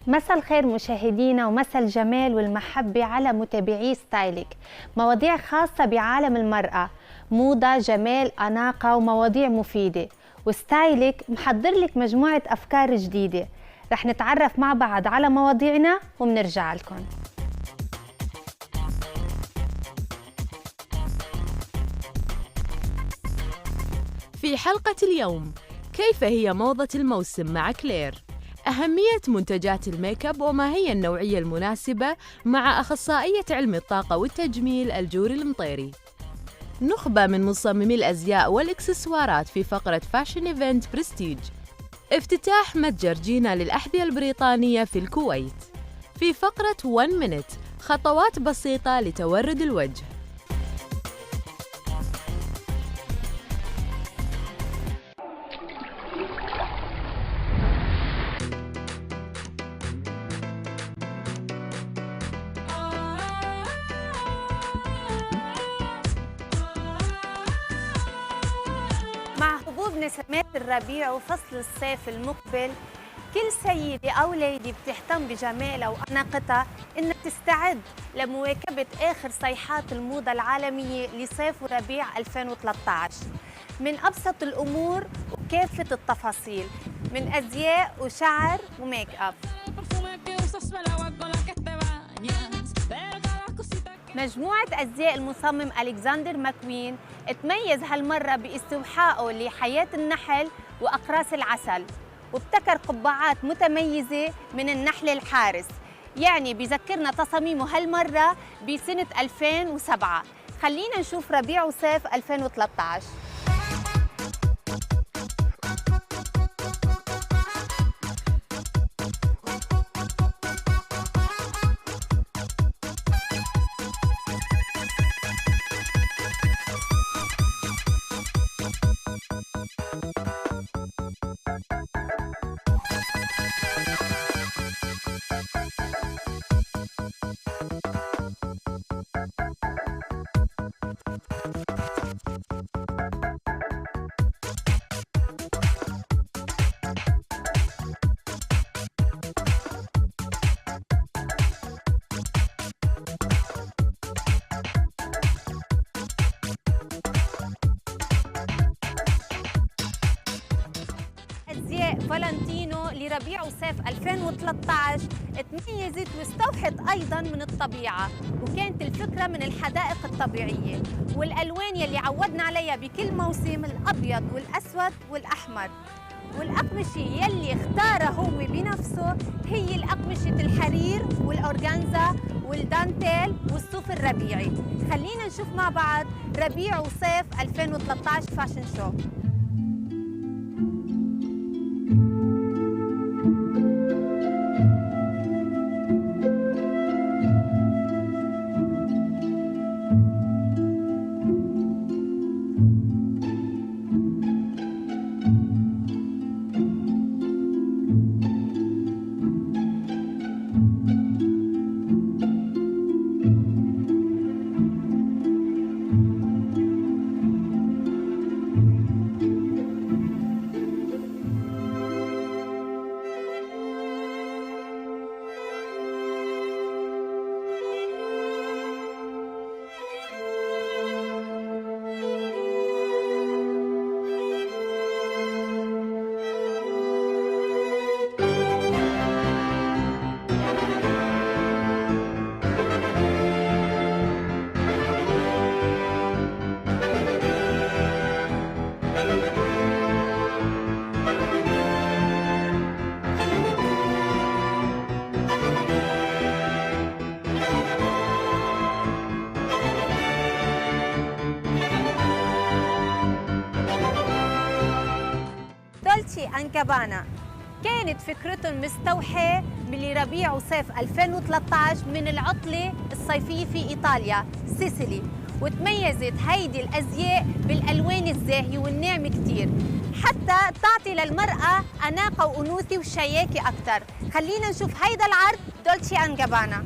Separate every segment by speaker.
Speaker 1: مساء الخير مشاهدينا، ومساء الجمال والمحبة على متابعي ستايلك. مواضيع خاصة بعالم المرأة، موضة، جمال، أناقة ومواضيع مفيدة. وستايلك محضر لك مجموعة أفكار جديدة. رح نتعرف مع بعض على مواضيعنا ومنرجع لكم.
Speaker 2: في حلقة اليوم، كيف هي موضة الموسم مع كلير؟ أهمية منتجات الميك اب وما هي النوعية المناسبة مع أخصائية علم الطاقة والتجميل الجوري المطيري. نخبة من مصممي الأزياء والإكسسوارات في فقرة فاشن إيفنت برستيج. افتتاح متجر جينا للأحذية البريطانية في الكويت. في فقرة 1 minute خطوات بسيطة لتورد الوجه.
Speaker 1: مع هبوب نسمات الربيع وفصل الصيف المقبل، كل سيدة أو ليدي بتهتم بجمالها وأناقتها إنها تستعد لمواكبة آخر صيحات الموضة العالمية لصيف وربيع 2013 من أبسط الأمور وكافة التفاصيل، من أزياء وشعر وميك أب. مجموعة أزياء المصمم ألكسندر ماكوين تميز هالمرة باستوحائه لحياة النحل وأقراص العسل، وابتكر قبعات متميزة من النحل الحارس، يعني بذكرنا تصاميمه هالمرة بسنة 2007. خلينا نشوف ربيع وصيف 2013. أزياء فالنتينو لربيع وصيف 2013 تميزت واستوحت أيضاً من الطبيعة، وكانت الفكرة من الحدائق الطبيعية والألوان يلي عودنا عليها بكل موسم، الأبيض والأسود والأحمر. والأقمشة يلي اختارها هو بنفسه هي الأقمشة الحرير والأورغانزا والدانتيل والصوف الربيعي. خلينا نشوف مع بعض ربيع وصيف 2013 فاشن شو. دولتشي أند جابانا كانت فكرتهم مستوحاة من ربيع وصيف 2013 من العطلة الصيفية في إيطاليا سيسيلي، وتميزت هيدي الأزياء بالألوان الزاهية والناعمة كتير، حتى تعطي للمرأة أناقة وأنوثة وشياكة أكتر. خلينا نشوف هيدا العرض دولتشي أند جابانا.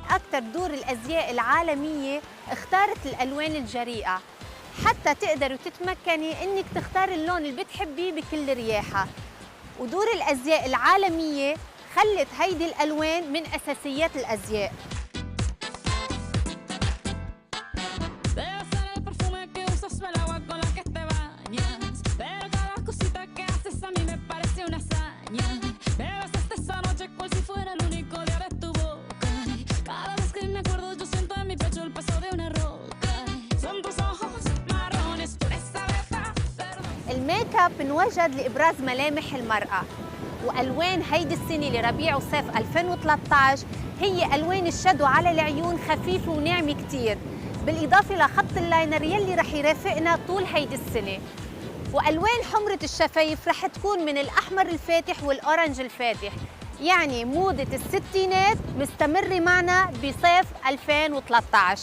Speaker 1: أكثر دور الأزياء العالمية اختارت الألوان الجريئة حتى تقدروا تتمكني إنك تختار اللون اللي بتحبيه بكل رياحة. ودور الأزياء العالمية خلت هيدي الألوان من أساسيات الأزياء. الميك اب انوجد لإبراز ملامح المرأة، وألوان هيدي السنة لربيع وصيف 2013 هي ألوان الشادو على العيون خفيفة وناعمة كتير، بالإضافة لخط اللاينر يلي رح يرافقنا طول هيدي السنة. وألوان حمرة الشفايف رح تكون من الأحمر الفاتح والأورنج الفاتح، يعني موضة الستينات مستمرة معنا بصيف 2013.